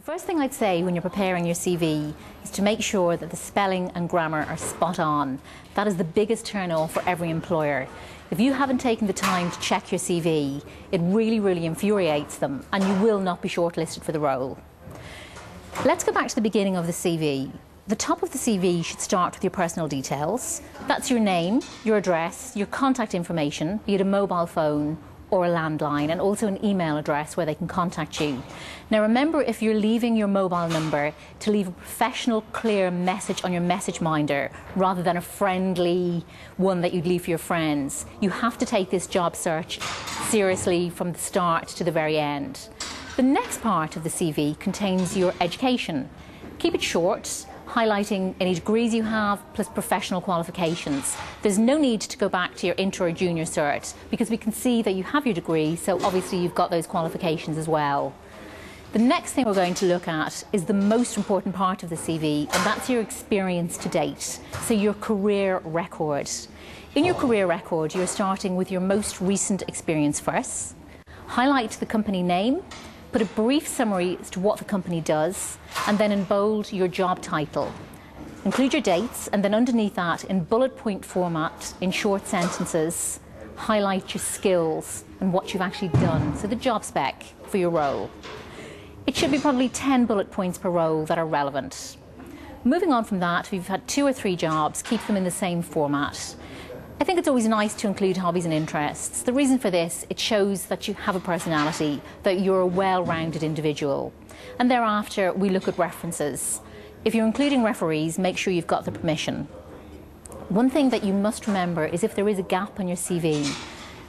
The first thing I'd say when you're preparing your CV is to make sure that the spelling and grammar are spot on. That is the biggest turn off for every employer. If you haven't taken the time to check your CV, it really infuriates them and you will not be shortlisted for the role. Let's go back to the beginning of the CV. The top of the CV should start with your personal details. That's your name, your address, your contact information, be it a mobile phone or a landline, and also an email address where they can contact you. Now remember, if you're leaving your mobile number, to leave a professional, clear message on your message minder rather than a friendly one that you'd leave for your friends. You have to take this job search seriously from the start to the very end. The next part of the CV contains your education. Keep it short, highlighting any degrees you have plus professional qualifications. There's no need to go back to your intro or junior cert because we can see that you have your degree, so obviously you've got those qualifications as well. The next thing we're going to look at is the most important part of the CV, and that's your experience to date, so your career record. In your career record, you're starting with your most recent experience first. Highlight the company name, put a brief summary as to what the company does, and then in bold your job title. Include your dates, and then underneath that, in bullet point format, in short sentences, highlight your skills and what you've actually done, so the job spec for your role. It should be probably 10 bullet points per role that are relevant. Moving on from that, if you've had 2 or 3 jobs, keep them in the same format. I think it's always nice to include hobbies and interests. The reason for this, it shows that you have a personality, that you're a well-rounded individual. And thereafter, we look at references. If you're including referees, make sure you've got the permission. One thing that you must remember is if there is a gap on your CV,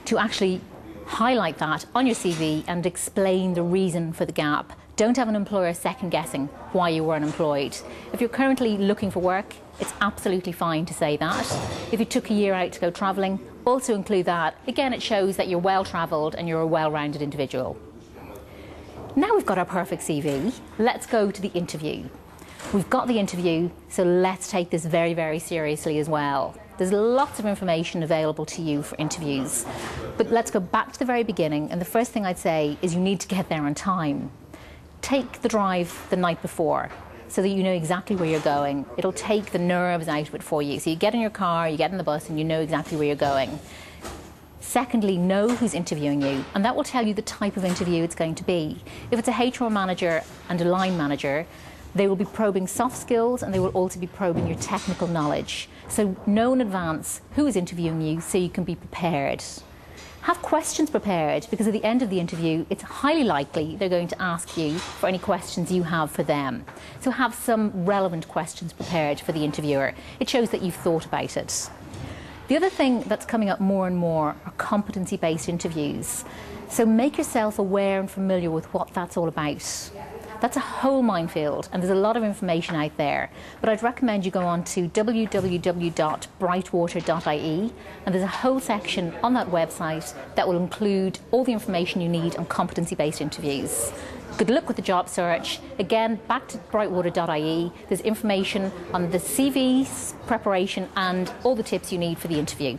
to actually highlight that on your CV and explain the reason for the gap. Don't have an employer second-guessing why you were unemployed. If you're currently looking for work, it's absolutely fine to say that. If you took a year out to go travelling, also include that. Again, it shows that you're well-travelled and you're a well-rounded individual. Now we've got our perfect CV, let's go to the interview. We've got the interview, so let's take this very seriously as well. There's lots of information available to you for interviews. But let's go back to the very beginning, and the first thing I'd say is you need to get there on time. Take the drive the night before, so that you know exactly where you're going. It'll take the nerves out of it for you. So you get in your car, you get in the bus, and you know exactly where you're going. Secondly, know who's interviewing you, and that will tell you the type of interview it's going to be. If it's a HR manager and a line manager, they will be probing soft skills and they will also be probing your technical knowledge. So know in advance who is interviewing you so you can be prepared. Have questions prepared, because at the end of the interview, it's highly likely they're going to ask you for any questions you have for them. So have some relevant questions prepared for the interviewer. It shows that you've thought about it. The other thing that's coming up more and more are competency-based interviews. So make yourself aware and familiar with what that's all about. That's a whole minefield, and there's a lot of information out there. But I'd recommend you go on to www.brightwater.ie, and there's a whole section on that website that will include all the information you need on competency-based interviews. Good luck with the job search. Again, back to brightwater.ie. There's information on the CV's preparation and all the tips you need for the interview.